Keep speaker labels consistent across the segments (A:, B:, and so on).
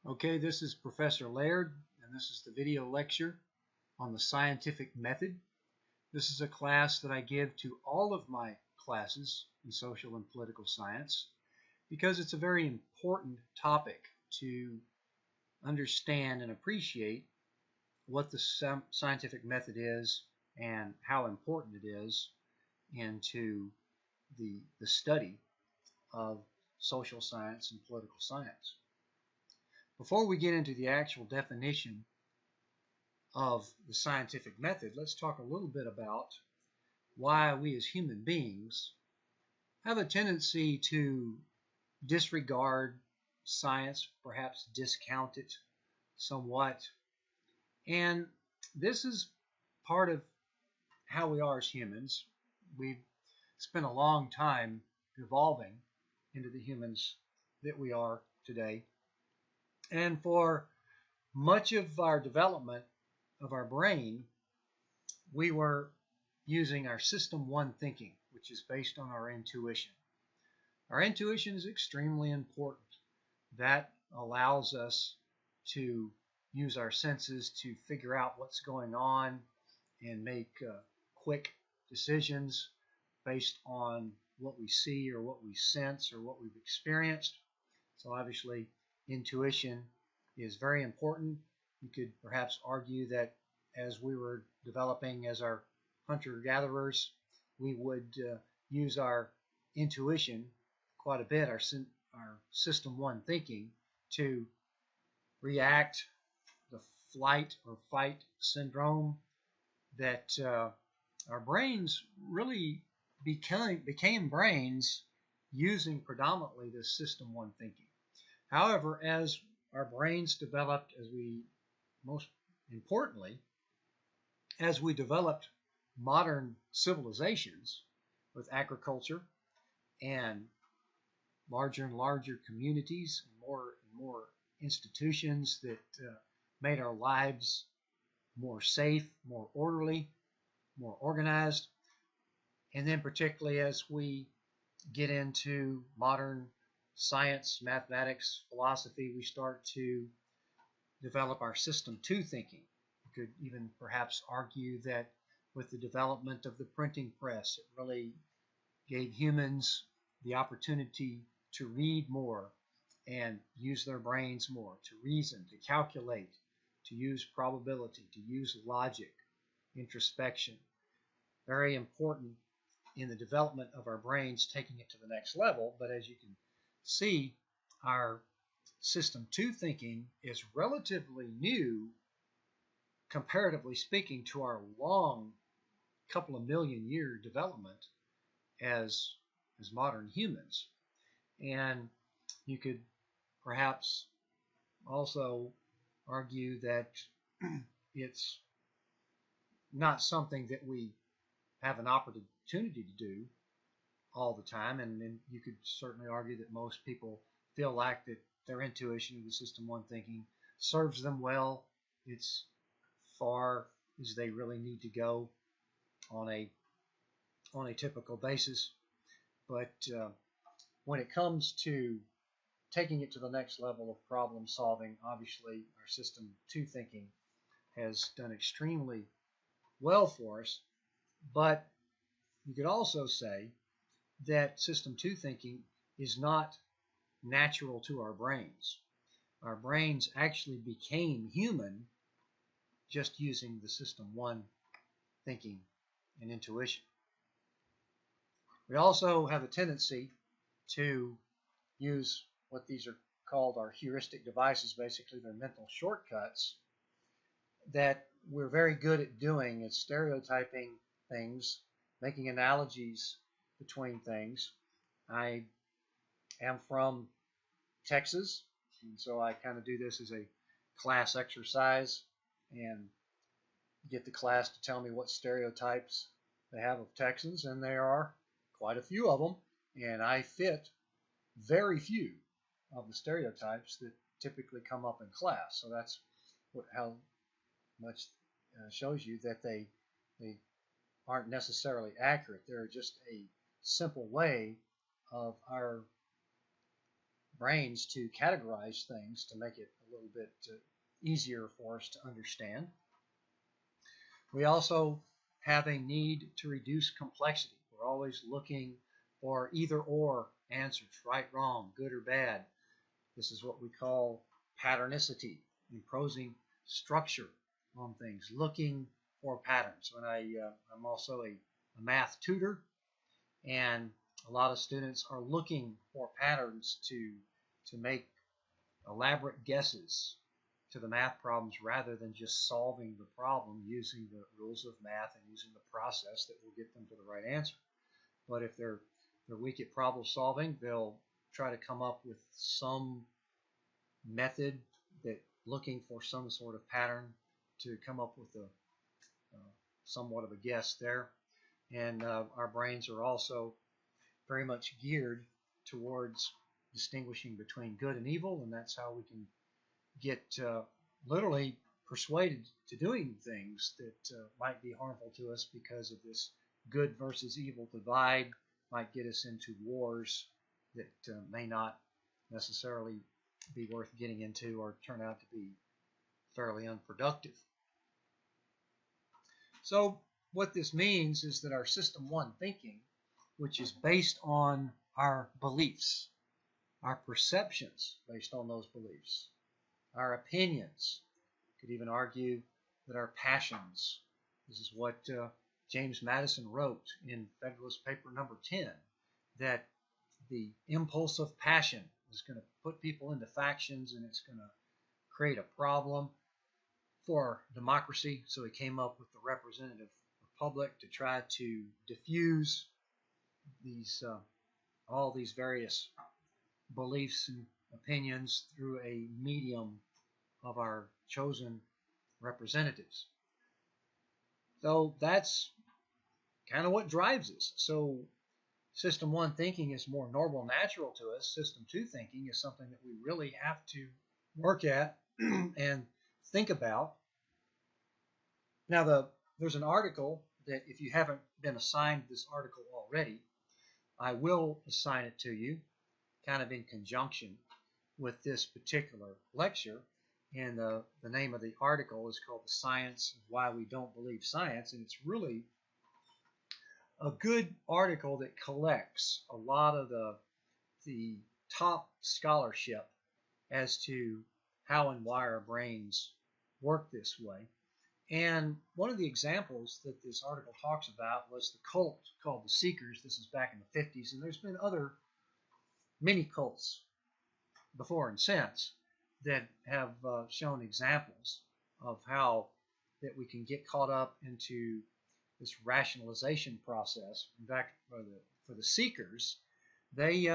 A: Okay, this is Professor Laird, and this is the video lecture on the scientific method. This is a class that I give to all of my classes in social and political science because it's a very important topic to understand and appreciate what the scientific method is and how important it is into the study of social science and political science. Before we get into the actual definition of the scientific method, let's talk a little bit about why we as human beings have a tendency to disregard science, perhaps discount it somewhat. And this is part of how we are as humans. We've spent a long time evolving into the humans that we are today. And for much of our development of our brain, we were using our System 1 thinking, which is based on our intuition. Our intuition is extremely important. That allows us to use our senses to figure out what's going on and make quick decisions based on what we see or what we sense or what we've experienced. So obviously, intuition is very important. You could perhaps argue that as we were developing as our hunter-gatherers, we would use our intuition quite a bit, our System 1 thinking, to react the flight or fight syndrome that our brains really became brains using predominantly this System 1 thinking. However, as our brains developed, most importantly, as we developed modern civilizations with agriculture and larger and larger communities, and more institutions that made our lives more safe, more orderly, more organized, and then particularly as we get into modern science, mathematics, philosophy, we start to develop our System 2 thinking. You could even perhaps argue that with the development of the printing press, it really gave humans the opportunity to read more and use their brains more, to reason, to calculate, to use probability, to use logic, introspection. Very important in the development of our brains, taking it to the next level. But as you can see, our System 2 thinking is relatively new, comparatively speaking, to our long couple of million year development as modern humans. And you could perhaps also argue that it's not something that we have an opportunity to do all the time, and you could certainly argue that most people feel like that their intuition, the System 1 thinking, serves them well. It's far as they really need to go on a typical basis. But when it comes to taking it to the next level of problem solving, obviously our System 2 thinking has done extremely well for us. But you could also say that System 2 thinking is not natural to our brains. Our brains actually became human just using the System 1 thinking and intuition. We also have a tendency to use what these are called our heuristic devices. Basically, they're mental shortcuts that we're very good at doing. It's stereotyping things, making analogies between things. I am from Texas, and so I kind of do this as a class exercise and get the class to tell me what stereotypes they have of Texans, and there are quite a few of them, and I fit very few of the stereotypes that typically come up in class. So that's how much shows you that they aren't necessarily accurate. They're just a simple way of our brains to categorize things to make it a little bit easier for us to understand. We also have a need to reduce complexity. We're always looking for either or answers, right, wrong, good or bad. This is what we call patternicity, imposing structure on things, looking for patterns. I'm also a math tutor, and a lot of students are looking for patterns to make elaborate guesses to the math problems rather than just solving the problem using the rules of math and using the process that will get them to the right answer. But if they're weak at problem solving, they'll try to come up with some method that looking for some sort of pattern to come up with a somewhat of a guess there. And our brains are also very much geared towards distinguishing between good and evil, and that's how we can get literally persuaded to doing things that might be harmful to us because of this good versus evil divide, might get us into wars that may not necessarily be worth getting into or turn out to be fairly unproductive. So what this means is that our System 1 thinking, which is based on our beliefs, our perceptions based on those beliefs, our opinions, could even argue that our passions. This is what James Madison wrote in Federalist Paper number 10, that the impulse of passion is going to put people into factions and it's going to create a problem for democracy. So he came up with the representative republic to try to diffuse these all these various beliefs and opinions through a medium of our chosen representatives. So that's kind of what drives us. So System 1 thinking is more normal, natural to us. System 2 thinking is something that we really have to work at and think about. Now, there's an article that if you haven't been assigned this article already, I will assign it to you, kind of in conjunction with this particular lecture. And the name of the article is called The Science of Why We Don't Believe Science. And it's really a good article that collects a lot of the top scholarship as to how and why our brains work this way. And one of the examples that this article talks about was the cult called the Seekers. This is back in the 50s, and there's been other mini cults before and since that have shown examples of how that we can get caught up into this rationalization process. In fact, for the Seekers, they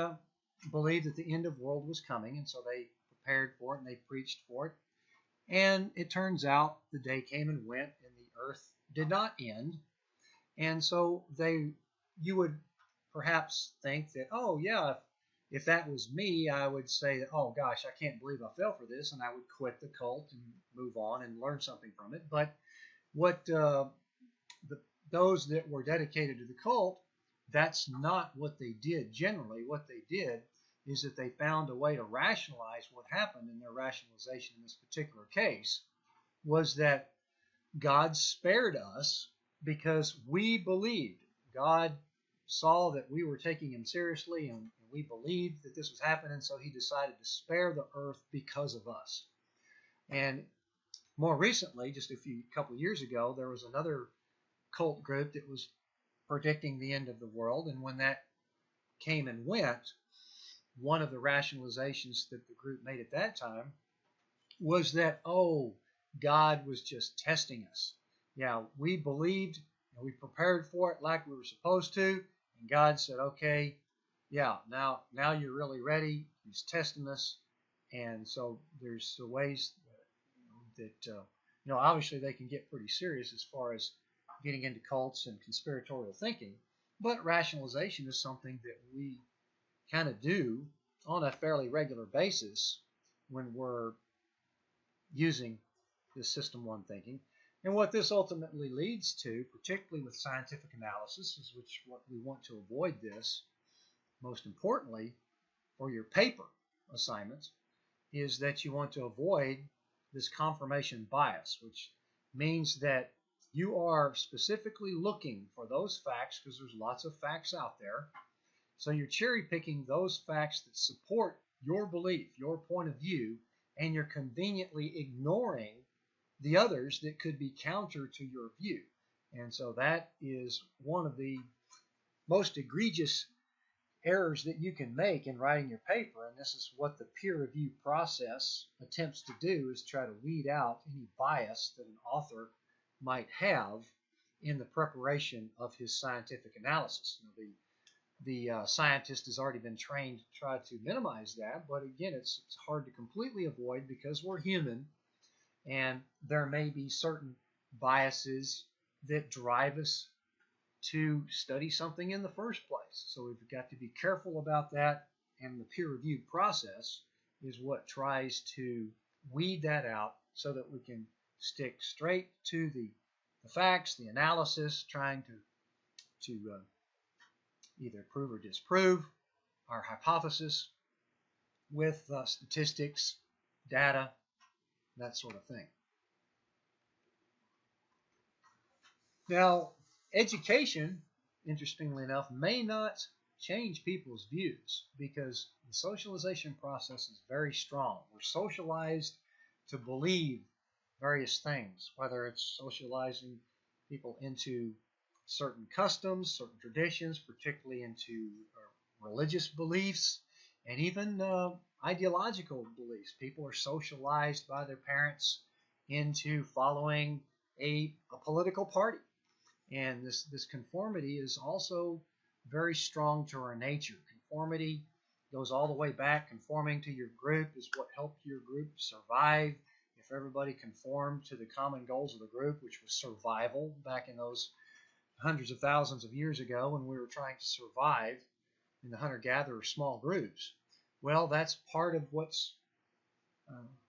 A: believed that the end of the world was coming, and so they prepared for it and they preached for it. And it turns out the day came and went, and the earth did not end. And so you would perhaps think that, oh yeah, if that was me, I would say that, oh gosh, I can't believe I fell for this, and I would quit the cult and move on and learn something from it. But what those that were dedicated to the cult, that's not what they did. Generally, what they did is that they found a way to rationalize what happened, in their rationalization in this particular case was that God spared us because we believed. God saw that we were taking him seriously, and we believed that this was happening, so he decided to spare the earth because of us. And more recently, just a couple of years ago, there was another cult group that was predicting the end of the world, and when that came and went, one of the rationalizations that the group made at that time was that, oh, God was just testing us. Yeah, we believed and we prepared for it like we were supposed to, and God said, okay, yeah, now you're really ready. He's testing us. And so there's the ways that obviously they can get pretty serious as far as getting into cults and conspiratorial thinking, but rationalization is something that we kind of do on a fairly regular basis when we're using this System 1 thinking. And what this ultimately leads to, particularly with scientific analysis, is what we want to avoid this, most importantly, for your paper. assignments is that you want to avoid this confirmation bias, which means that you are specifically looking for those facts, because there's lots of facts out there. So you're cherry picking those facts that support your belief, your point of view, and you're conveniently ignoring the others that could be counter to your view. And so that is one of the most egregious errors that you can make in writing your paper, and this is what the peer review process attempts to do, is try to weed out any bias that an author might have in the preparation of his scientific analysis. The scientist has already been trained to try to minimize that, but again, it's hard to completely avoid because we're human, and there may be certain biases that drive us to study something in the first place. So we've got to be careful about that, and the peer review process is what tries to weed that out so that we can stick straight to the facts, the analysis, trying to either prove or disprove our hypothesis with statistics, data, that sort of thing. Now, education, interestingly enough, may not change people's views because the socialization process is very strong. We're socialized to believe various things, whether it's socializing people into certain customs, certain traditions, particularly into religious beliefs, and even ideological beliefs. People are socialized by their parents into following a political party. And this conformity is also very strong to our nature. Conformity goes all the way back. Conforming to your group is what helped your group survive. If everybody conformed to the common goals of the group, which was survival back in those hundreds of thousands of years ago when we were trying to survive in the hunter-gatherer small groups, well, that's part of what's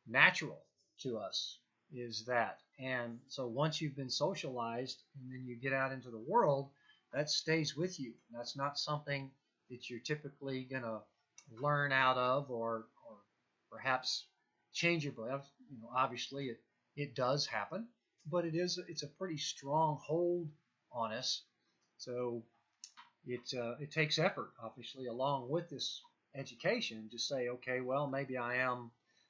A: natural to us, is that. And so once you've been socialized and then you get out into the world, that stays with you. That's not something that you're typically going to learn out of or perhaps change your belief. Obviously it does happen, but it's a pretty strong hold on us. So it takes effort, obviously, along with this education to say, okay, well, maybe I am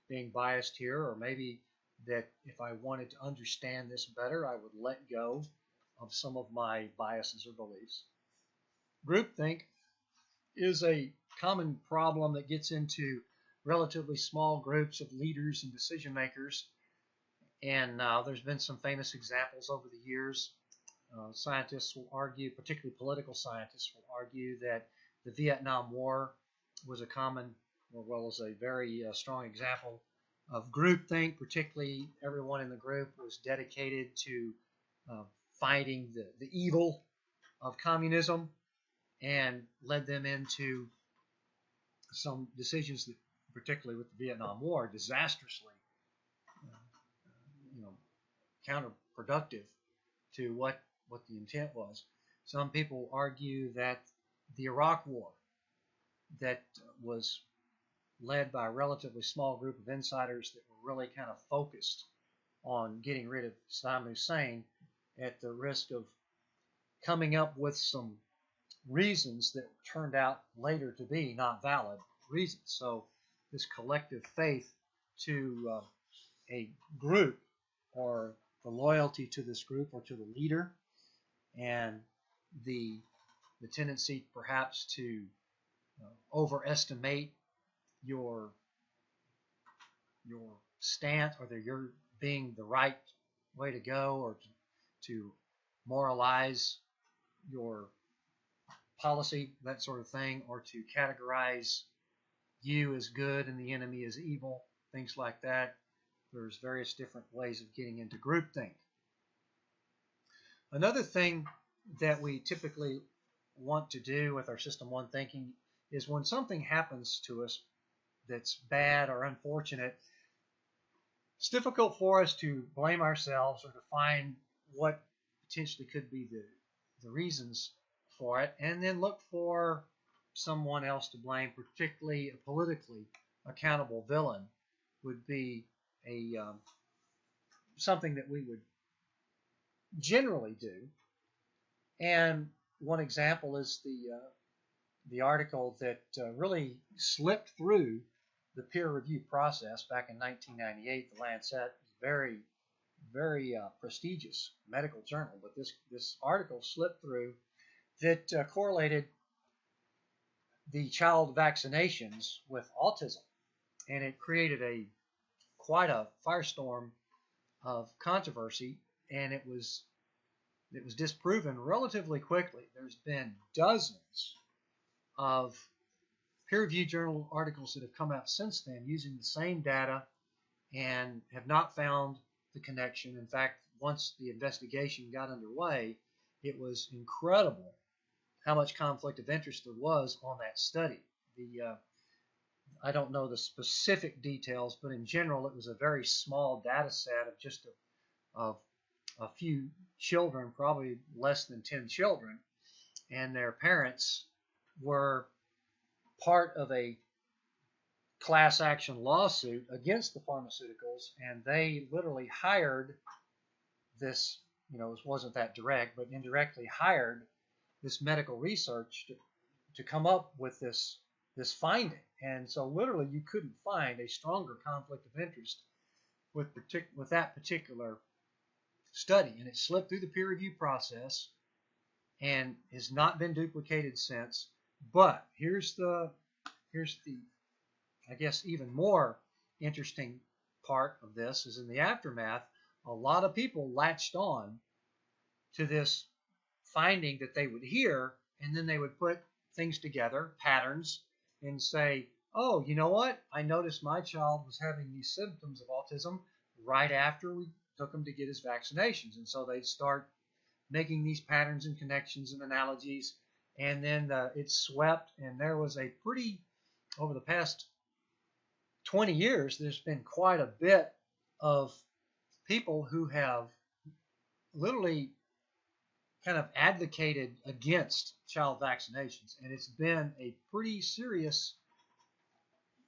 A: being biased here, or maybe that if I wanted to understand this better, I would let go of some of my biases or beliefs. Groupthink is a common problem that gets into relatively small groups of leaders and decision makers, and there's been some famous examples over the years. Scientists will argue, particularly political scientists will argue, that the Vietnam War was a common, or well, as a very strong example of groupthink. Particularly, everyone in the group was dedicated to fighting the evil of communism, and led them into some decisions that, particularly with the Vietnam War, disastrously, counterproductive to what the intent was. Some people argue that the Iraq War, that was led by a relatively small group of insiders that were really kind of focused on getting rid of Saddam Hussein, at the risk of coming up with some reasons that turned out later to be not valid reasons. So this collective faith to a group, or the loyalty to this group or to the leader, and the tendency perhaps to overestimate your stance, or that you're being the right way to go, or to moralize your policy, that sort of thing, or to categorize you as good and the enemy as evil, things like that. There's various different ways of getting into groupthink. Another thing that we typically want to do with our System 1 thinking is, when something happens to us that's bad or unfortunate, it's difficult for us to blame ourselves or to find what potentially could be the reasons for it, and then look for someone else to blame, particularly a politically accountable villain would be a something that we would generally do. And one example is the article that really slipped through the peer review process back in 1998. The Lancet, very, very prestigious medical journal, but this article slipped through that correlated the child vaccinations with autism, and it created quite a firestorm of controversy, and it was disproven relatively quickly. There's been dozens of peer-reviewed journal articles that have come out since then using the same data and have not found the connection. In fact, once the investigation got underway, it was incredible how much conflict of interest there was on that study. I don't know the specific details, but in general, it was a very small data set of just a few children, probably less than 10 children, and their parents were part of a class action lawsuit against the pharmaceuticals, and they literally hired this, it wasn't that direct, but indirectly hired this medical research to come up with this finding. And so literally you couldn't find a stronger conflict of interest with that particular study, and it slipped through the peer review process and has not been duplicated since. But here's the I guess even more interesting part of this is in the aftermath, a lot of people latched on to this finding that they would hear, and then they would put things together, patterns, and say, oh, you know what? I noticed my child was having these symptoms of autism right after we took him to get his vaccinations. And so they'd start making these patterns and connections and analogies, and then it swept, and there was over the past 20 years, there's been quite a bit of people who have literally kind of advocated against child vaccinations, and it's been a pretty serious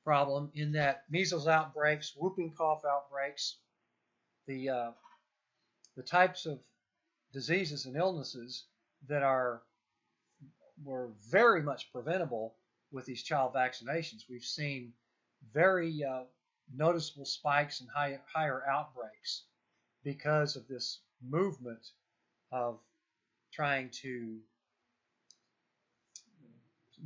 A: problem in that measles outbreaks, whooping cough outbreaks, the types of diseases and illnesses that were very much preventable with these child vaccinations. We've seen very noticeable spikes and higher outbreaks because of this movement of trying to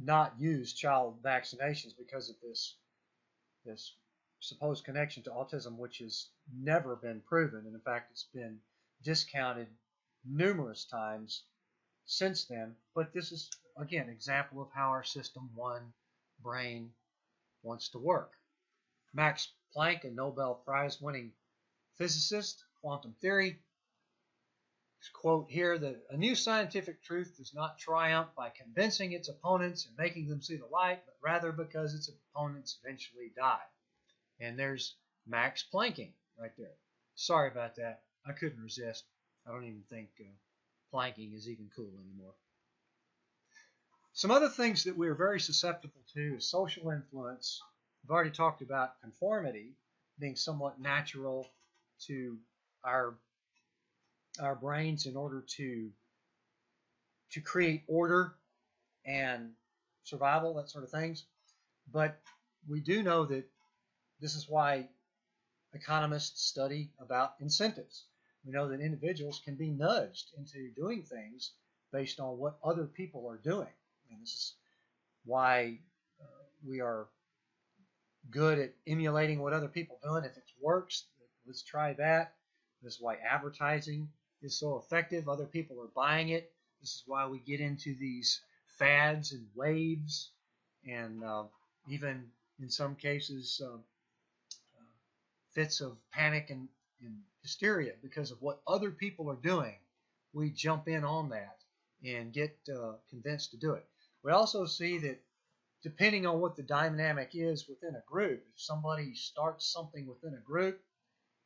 A: not use child vaccinations because of this supposed connection to autism, which has never been proven. And in fact, it's been discounted numerous times since then. But this is, again, an example of how our system, one brain, wants to work. Max Planck, a Nobel Prize winning physicist, quantum theory, quote here, that a new scientific truth does not triumph by convincing its opponents and making them see the light, but rather because its opponents eventually die. And there's Max Planking right there. Sorry about that. I couldn't resist. I don't even think planking is even cool anymore. Some other things that we're very susceptible to is social influence. We've already talked about conformity being somewhat natural to our brains in order to create order and survival, that sort of things. But we do know that this is why economists study about incentives. We know that individuals can be nudged into doing things based on what other people are doing. And this is why we are good at emulating what other people are doing. If it works, let's try that. This is why advertising is so effective. Other people are buying it. This is why we get into these fads and waves, and even in some cases fits of panic and hysteria because of what other people are doing. We jump in on that and get convinced to do it. We also see that depending on what the dynamic is within a group, if somebody starts something within a group,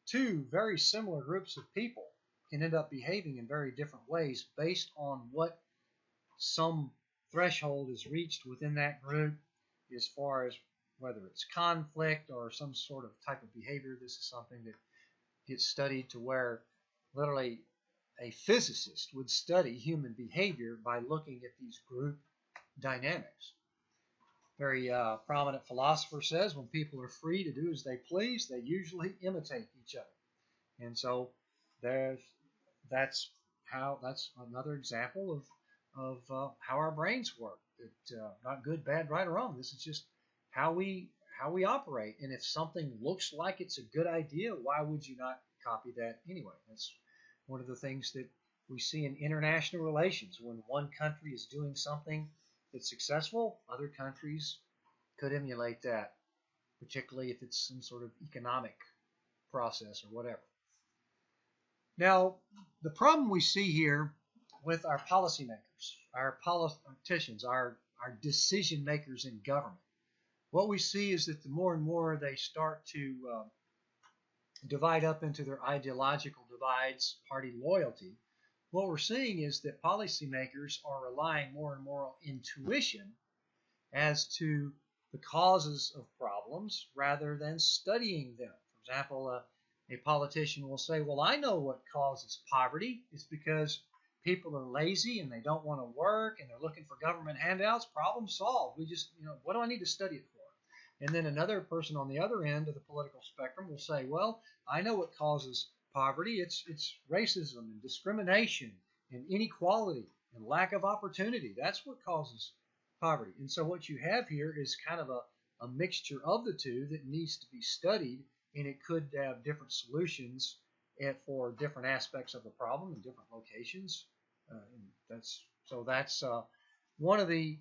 A: two very similar groups of people can end up behaving in very different ways based on what some threshold is reached within that group as far as whether it's conflict or some sort of type of behavior. This is something that gets studied to where literally a physicist would study human behavior by looking at these group dynamics. Very prominent philosopher says when people are free to do as they please, they usually imitate each other. And so that's another example of how our brains work. Not good, bad, right, or wrong. This is just how we operate. And if something looks like it's a good idea, why would you not copy that anyway? That's one of the things that we see in international relations. When one country is doing something that's successful, other countries could emulate that, particularly if it's some sort of economic process or whatever. Now, the problem we see here with our policymakers, our politicians, our decision makers in government, what we see is that the more and more they start to divide up into their ideological divides, party loyalty, what we're seeing is that policymakers are relying more and more on intuition as to the causes of problems rather than studying them. For example, a politician will say, well, I know what causes poverty. It's because people are lazy and they don't want to work and they're looking for government handouts. Problem solved. We just, what do I need to study it for? And then another person on the other end of the political spectrum will say, well, I know what causes poverty. It's racism and discrimination and inequality and lack of opportunity. That's what causes poverty. And so what you have here is kind of a mixture of the two that needs to be studied, and it could have different solutions for different aspects of the problem in different locations. That's one of the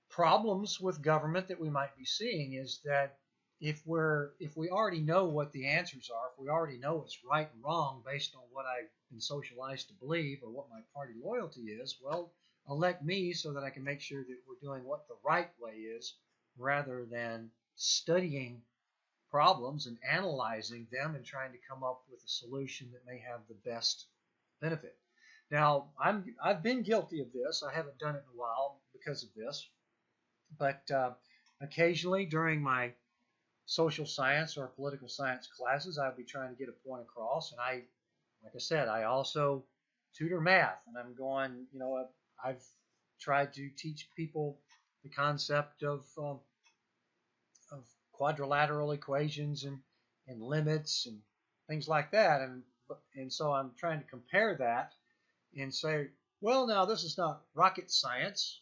A: problems with government that we might be seeing is that if we already know what the answers are, if we already know what's right and wrong based on what I've been socialized to believe or what my party loyalty is, well, elect me so that I can make sure that we're doing what the right way is rather than studying problems and analyzing them and trying to come up with a solution that may have the best benefit. Now, I've been guilty of this. I haven't done it in a while because of this, but occasionally during my social science or political science classes, I'll be trying to get a point across, and like I said, I also tutor math, and I'm going, I've tried to teach people the concept of quadrilateral equations and limits and things like that, and so I'm trying to compare that and say, well, now this is not rocket science.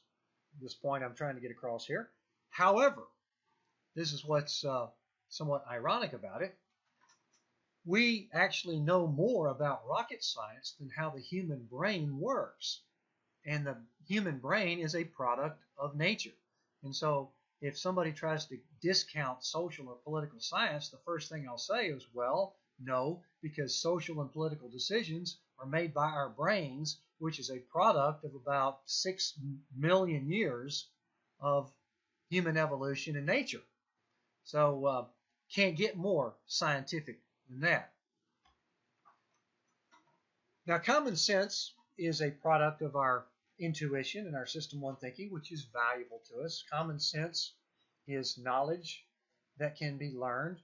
A: This point I'm trying to get across here. However, this is what's somewhat ironic about it. We actually know more about rocket science than how the human brain works. And the human brain is a product of nature. And so if somebody tries to discount social or political science, the first thing I'll say is, well, no, because social and political decisions are made by our brains, which is a product of about 6 million years of human evolution in nature. So can't get more scientific than that. Now, common sense is a product of our intuition and our System 1 thinking, which is valuable to us. Common sense is knowledge that can be learned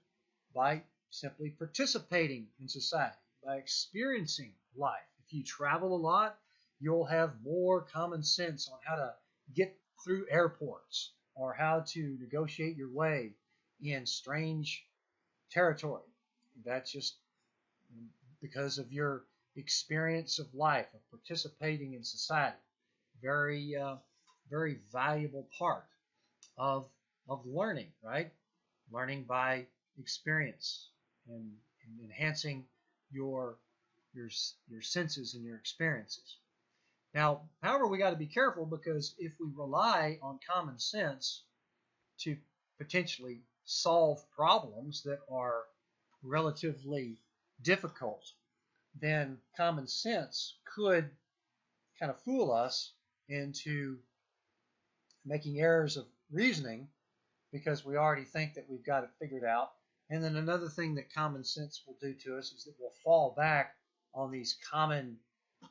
A: by simply participating in society, by experiencing life. If you travel a lot, you'll have more common sense on how to get through airports or how to negotiate your way in strange territory. That's just because of your experience of life, of participating in society. Very, very valuable part of learning, right? Learning by experience and enhancing your senses and your experiences. Now, however, we got to be careful, because if we rely on common sense to potentially solve problems that are relatively difficult, then common sense could kind of fool us into making errors of reasoning because we already think that we've got it figured out. And then another thing that common sense will do to us is that we'll fall back on these common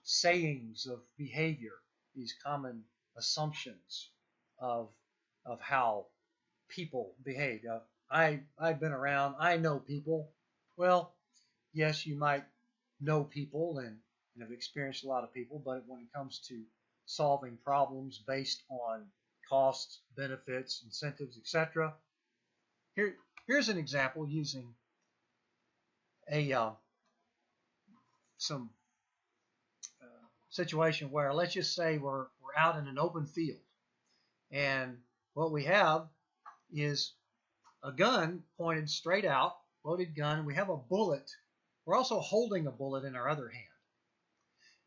A: sayings of behavior, these common assumptions of how people behave. I've been around. I know people. Well, yes, you might know people and have experienced a lot of people, but when it comes to solving problems based on costs, benefits, incentives, etc., here's an example using a some situation where, let's just say we're out in an open field, and what we have is a gun pointed straight out, loaded gun. We have a bullet. We're also holding a bullet in our other hand.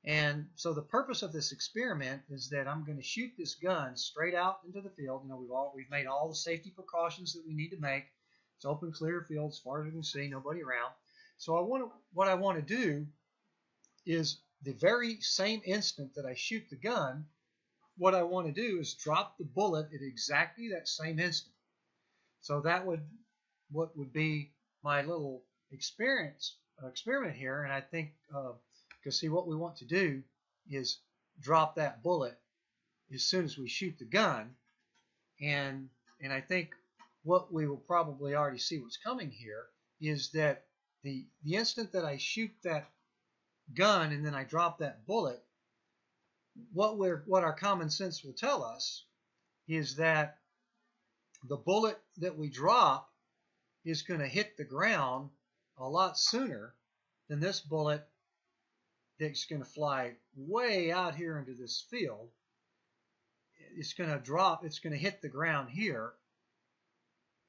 A: And so the purpose of this experiment is that I'm going to shoot this gun straight out into the field. You know, we've made all the safety precautions that we need to make. It's open, clear field as far as we can see, nobody around. So what I want to do is the very same instant that I shoot the gun, what I want to do is drop the bullet at exactly that same instant. So what would be my little experiment here, and I think because see, what we want to do is drop that bullet as soon as we shoot the gun, and I think what we will probably already see what's coming here is that the instant that I shoot that gun and then I drop that bullet, what our common sense will tell us is that the bullet that we drop is going to hit the ground a lot sooner than this bullet that's going to fly way out here into this field. It's going to drop, it's going to hit the ground here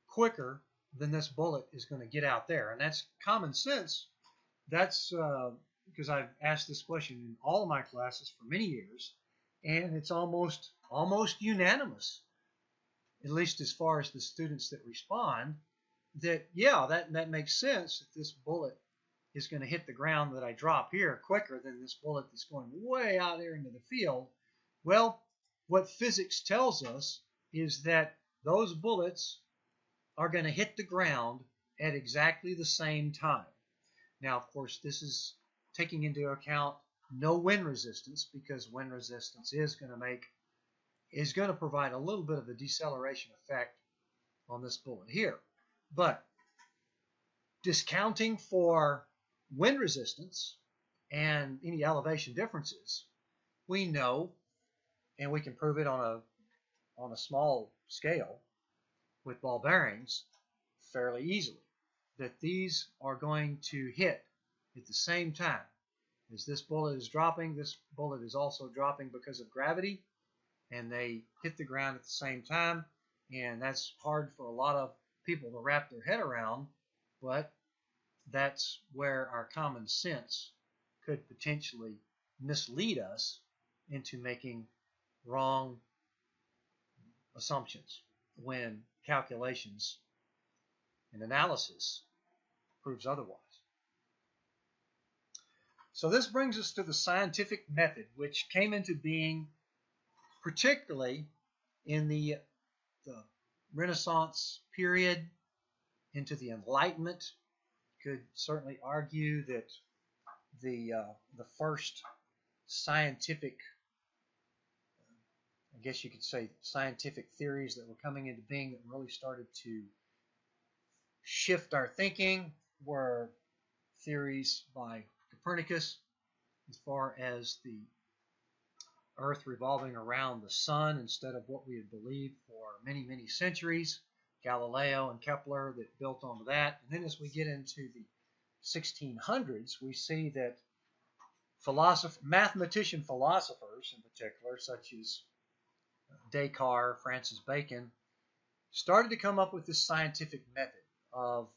A: quicker than this bullet is going to get out there. And that's common sense. That's because I've asked this question in all of my classes for many years, and it's almost unanimous, at least as far as the students that respond, that yeah, that makes sense, that this bullet is going to hit the ground that I drop here quicker than this bullet that's going way out there into the field. Well, what physics tells us is that those bullets are going to hit the ground at exactly the same time. Now, of course, this is taking into account no wind resistance, because wind resistance is going to provide a little bit of a deceleration effect on this bullet here. But discounting for wind resistance and any elevation differences, we know, and we can prove it on a small scale with ball bearings fairly easily, that these are going to hit at the same time. As this bullet is dropping, this bullet is also dropping because of gravity, and they hit the ground at the same time. And that's hard for a lot of people to wrap their head around, but that's where our common sense could potentially mislead us into making wrong assumptions when calculations and analysis proves otherwise. So this brings us to the scientific method, which came into being particularly in the Renaissance period into the Enlightenment. Could certainly argue that the first scientific, I guess you could say, scientific theories that were coming into being that really started to shift our thinking were theories by Copernicus, as far as the Earth revolving around the sun instead of what we had believed for many, many centuries. Galileo and Kepler that built onto that. And then as we get into the 1600s, we see that mathematician philosophers in particular, such as Descartes, Francis Bacon, started to come up with this scientific method of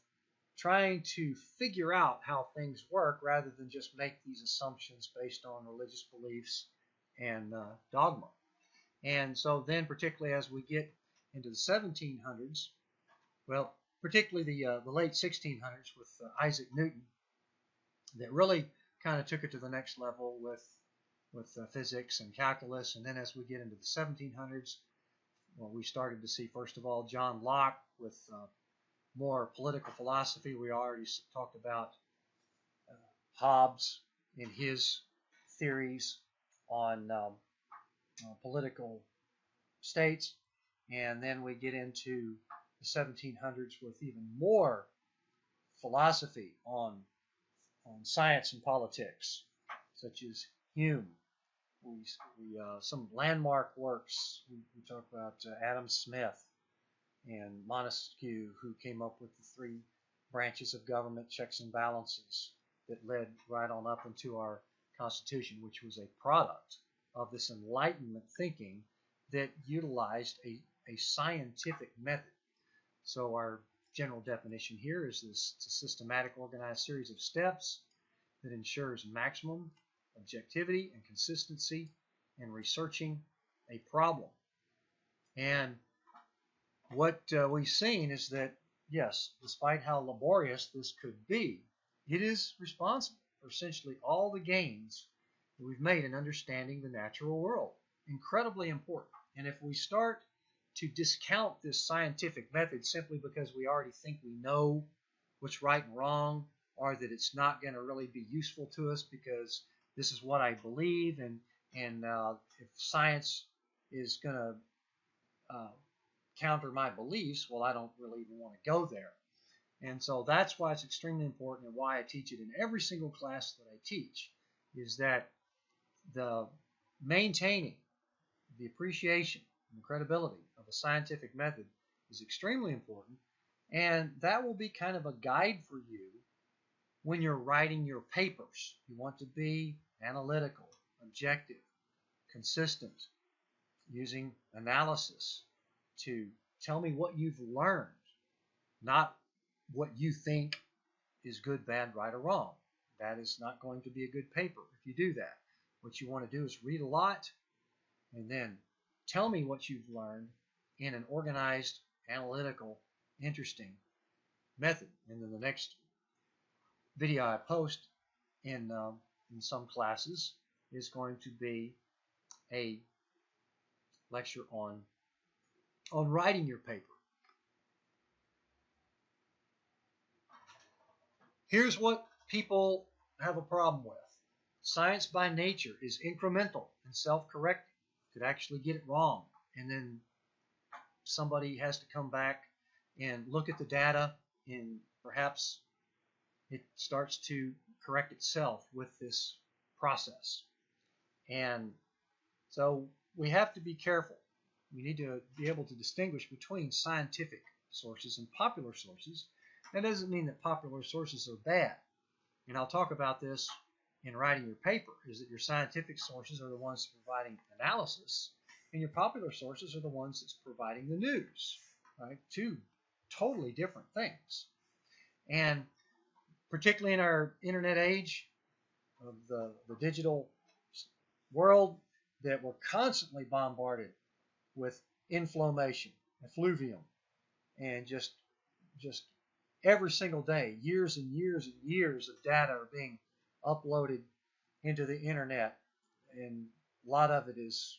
A: trying to figure out how things work rather than just make these assumptions based on religious beliefs and dogma. And so then, particularly as we get into the 1700s, well, particularly the late 1600s with Isaac Newton, that really kind of took it to the next level with physics and calculus. And then as we get into the 1700s, well, we started to see, first of all, John Locke with more political philosophy. We already talked about Hobbes in his theories on political states. And then we get into the 1700s with even more philosophy on science and politics, such as Hume. Some landmark works. We talk about Adam Smith and Montesquieu, who came up with the three branches of government, checks and balances, that led right on up into our Constitution, which was a product of this Enlightenment thinking that utilized a scientific method. So our general definition here is this: it's a systematic, organized series of steps that ensures maximum objectivity and consistency in researching a problem. And what we've seen is that, yes, despite how laborious this could be, it is responsible for essentially all the gains that we've made in understanding the natural world. Incredibly important. And if we start to discount this scientific method simply because we already think we know what's right and wrong, or that it's not going to really be useful to us because this is what I believe, and if science is going to counter my beliefs, well, I don't really even want to go there. And so that's why it's extremely important, and why I teach it in every single class that I teach, is that the maintaining the appreciation and credibility of a scientific method is extremely important, and that will be kind of a guide for you when you're writing your papers. You want to be analytical, objective, consistent, using analysis to tell me what you've learned, not what you think is good, bad, right, or wrong. That is not going to be a good paper if you do that. What you want to do is read a lot and then tell me what you've learned in an organized, analytical, interesting method. And then the next video I post in some classes is going to be a lecture on writing your paper. Here's what people have a problem with. Science by nature is incremental and self-correcting. Could actually get it wrong, and then somebody has to come back and look at the data, and perhaps it starts to correct itself with this process. And so we have to be careful. We need to be able to distinguish between scientific sources and popular sources. That doesn't mean that popular sources are bad. And I'll talk about this in writing your paper, is that your scientific sources are the ones providing analysis, and your popular sources are the ones that's providing the news. Right? Two totally different things. And particularly in our internet age of the digital world, that we're constantly bombarded with inflammation, effluvium, and just every single day, years and years and years of data are being uploaded into the internet, and a lot of it is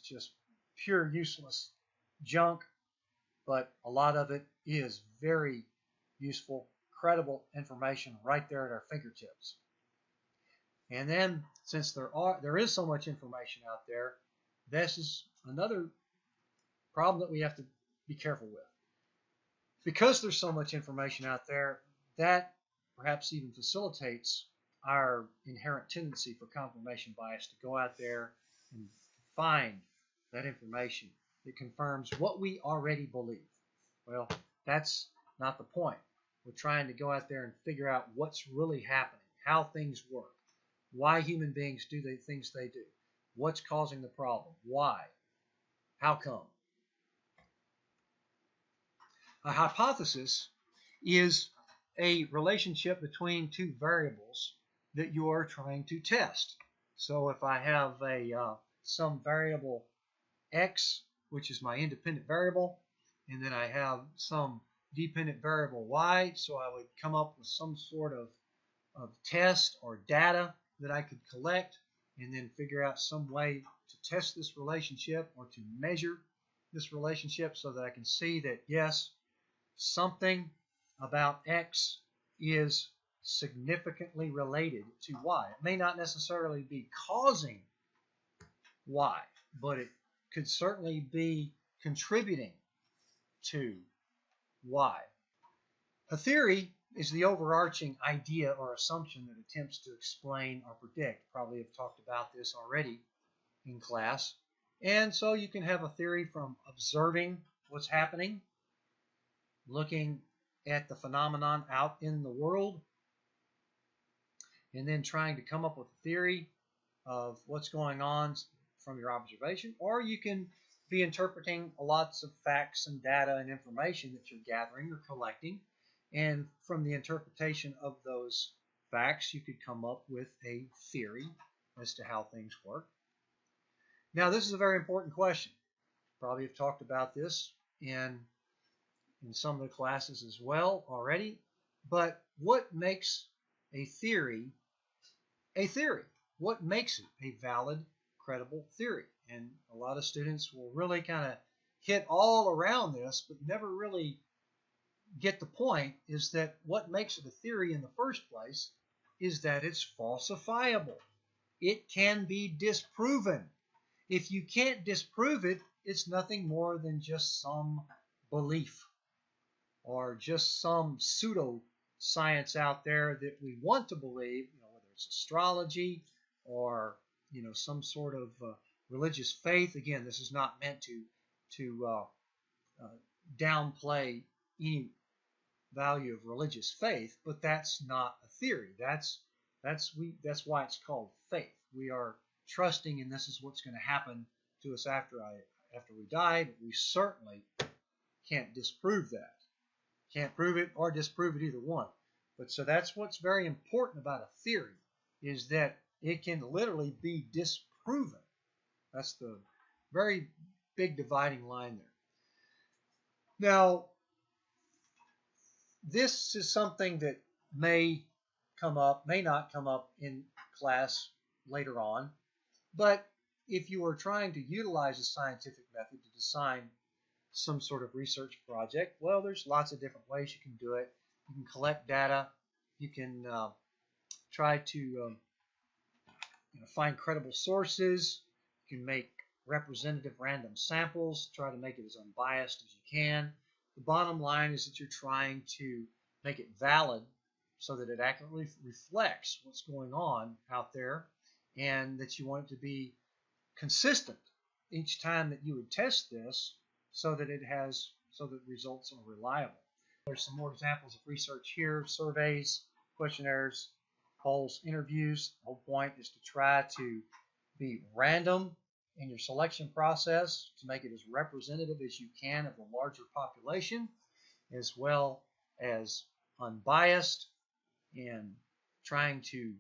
A: just pure useless junk, but a lot of it is very useful, credible information right there at our fingertips. And then, since there is so much information out there, this is another problem that we have to be careful with. Because there's so much information out there, that perhaps even facilitates our inherent tendency for confirmation bias to go out there and find that information that confirms what we already believe. Well, that's not the point. We're trying to go out there and figure out what's really happening, how things work, why human beings do the things they do, what's causing the problem, why, how come. A hypothesis is a relationship between two variables that you are trying to test. So if I have some variable x, which is my independent variable, and then I have some dependent variable y, so I would come up with some sort of test or data that I could collect, and then figure out some way to test this relationship or to measure this relationship so that I can see that, yes, something about x is significantly related to y. It may not necessarily be causing y, but it could certainly be contributing to Why? A theory is the overarching idea or assumption that attempts to explain or predict. Probably have talked about this already in class. And so you can have a theory from observing what's happening, looking at the phenomenon out in the world, and then trying to come up with a theory of what's going on from your observation. Or you can be interpreting lots of facts and data and information that you're gathering or collecting. And from the interpretation of those facts, you could come up with a theory as to how things work. Now, this is a very important question. Probably have talked about this in some of the classes as well already. But what makes a theory a theory? What makes it a valid, credible theory? And a lot of students will really kind of hit all around this, but never really get the point, is that what makes it a theory in the first place is that it's falsifiable. It can be disproven. If you can't disprove it, it's nothing more than just some belief or just some pseudo science out there that we want to believe, whether it's astrology or some sort of religious faith. Again, this is not meant to downplay any value of religious faith, but that's not a theory. That's why it's called faith. We are trusting, and this is what's going to happen to us after we die. But we certainly can't disprove that. Can't prove it or disprove it, either one. But so that's what's very important about a theory, is that it can literally be disproven. That's the very big dividing line there. Now, this is something that may come up, may not come up in class later on, but if you are trying to utilize a scientific method to design some sort of research project, well, there's lots of different ways you can do it. You can collect data. You can try to find credible sources. You can make representative random samples, try to make it as unbiased as you can. The bottom line is that you're trying to make it valid so that it accurately reflects what's going on out there, and that you want it to be consistent each time that you would test this, so that results are reliable. There's some more examples of research here: surveys, questionnaires, polls, interviews. The whole point is to try to be random in your selection process to make it as representative as you can of the larger population, as well as unbiased, and trying to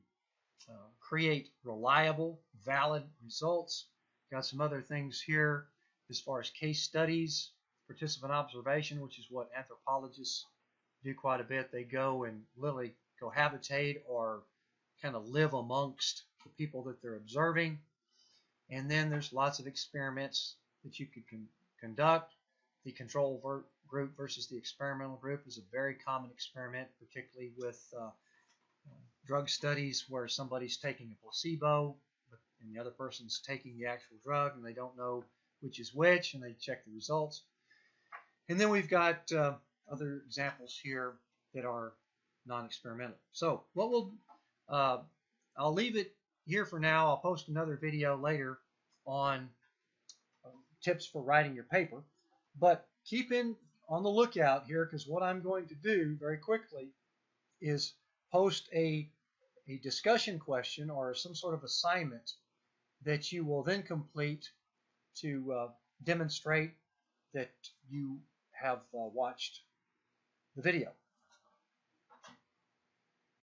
A: create reliable, valid results. Got some other things here as far as case studies, participant observation, which is what anthropologists do quite a bit. They go and literally cohabitate or kind of live amongst the people that they're observing. And then there's lots of experiments that you could conduct. The control group versus the experimental group is a very common experiment, particularly with drug studies where somebody's taking a placebo and the other person's taking the actual drug, and they don't know which is which, and they check the results. And then we've got other examples here that are non-experimental. So I'll leave it here for now. I'll post another video later on tips for writing your paper. But keep on the lookout here, because what I'm going to do very quickly is post a discussion question or some sort of assignment that you will then complete to demonstrate that you have watched the video.